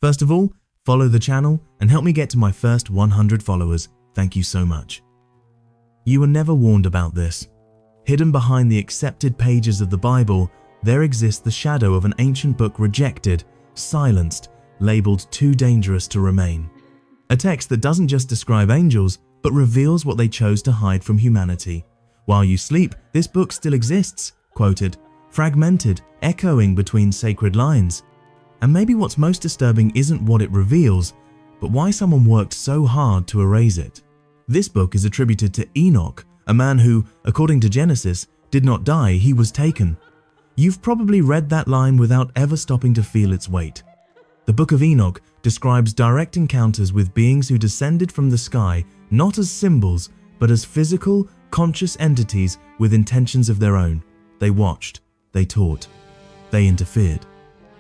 First of all, follow the channel and help me get to my first 100 followers. Thank you so much. You were never warned about this. Hidden behind the accepted pages of the Bible, there exists the shadow of an ancient book rejected, silenced, labeled too dangerous to remain. A text that doesn't just describe angels, but reveals what they chose to hide from humanity. While you sleep, this book still exists, quoted, fragmented, echoing between sacred lines. And maybe what's most disturbing isn't what it reveals, but why someone worked so hard to erase it. This book is attributed to Enoch, a man who, according to Genesis, did not die, he was taken. You've probably read that line without ever stopping to feel its weight. The Book of Enoch describes direct encounters with beings who descended from the sky not as symbols, but as physical, conscious entities with intentions of their own. They watched, they taught, they interfered.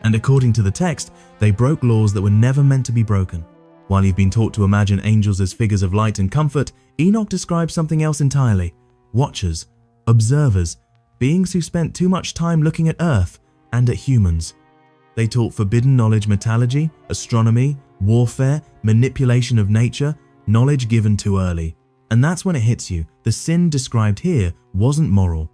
And according to the text, they broke laws that were never meant to be broken. While you've been taught to imagine angels as figures of light and comfort, Enoch describes something else entirely. Watchers, observers, beings who spent too much time looking at Earth and at humans. They taught forbidden knowledge, metallurgy, astronomy, warfare, manipulation of nature, knowledge given too early. And that's when it hits you. The sin described here wasn't moral.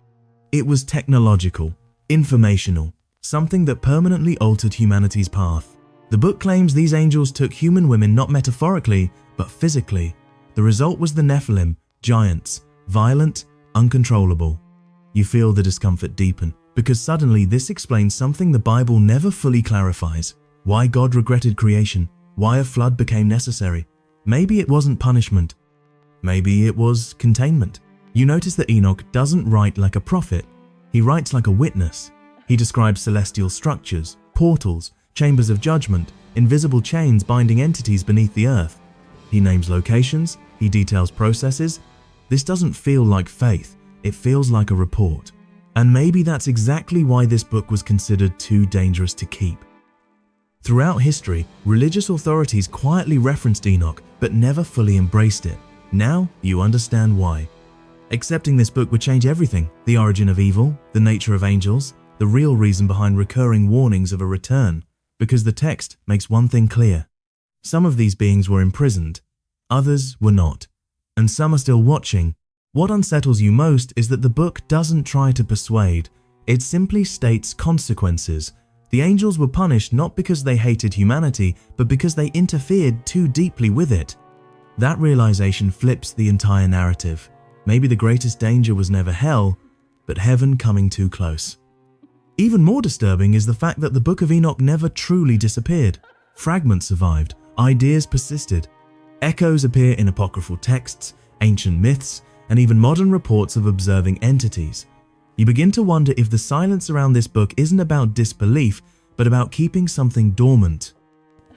It was technological, informational, something that permanently altered humanity's path. The book claims these angels took human women not metaphorically, but physically. The result was the Nephilim, giants, violent, uncontrollable. You feel the discomfort deepen, because suddenly this explains something the Bible never fully clarifies. Why God regretted creation, why a flood became necessary. Maybe it wasn't punishment. Maybe it was containment. You notice that Enoch doesn't write like a prophet. He writes like a witness. He describes celestial structures, portals, chambers of judgment, invisible chains binding entities beneath the earth. He names locations, he details processes. This doesn't feel like faith, it feels like a report. And maybe that's exactly why this book was considered too dangerous to keep. Throughout history, religious authorities quietly referenced Enoch, but never fully embraced it. Now you understand why. Accepting this book would change everything: the origin of evil, the nature of angels, the real reason behind recurring warnings of a return, because the text makes one thing clear. Some of these beings were imprisoned, others were not, and some are still watching. What unsettles you most is that the book doesn't try to persuade, it simply states consequences. The angels were punished not because they hated humanity, but because they interfered too deeply with it. That realization flips the entire narrative. Maybe the greatest danger was never hell, but heaven coming too close. Even more disturbing is the fact that the Book of Enoch never truly disappeared. Fragments survived, ideas persisted. Echoes appear in apocryphal texts, ancient myths, and even modern reports of observing entities. You begin to wonder if the silence around this book isn't about disbelief, but about keeping something dormant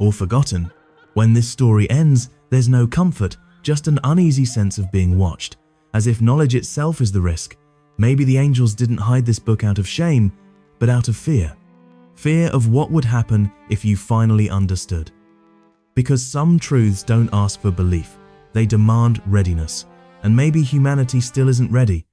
or forgotten. When this story ends, there's no comfort, just an uneasy sense of being watched, as if knowledge itself is the risk. Maybe the angels didn't hide this book out of shame, but out of fear. Fear of what would happen if you finally understood. Because some truths don't ask for belief, they demand readiness. And maybe humanity still isn't ready.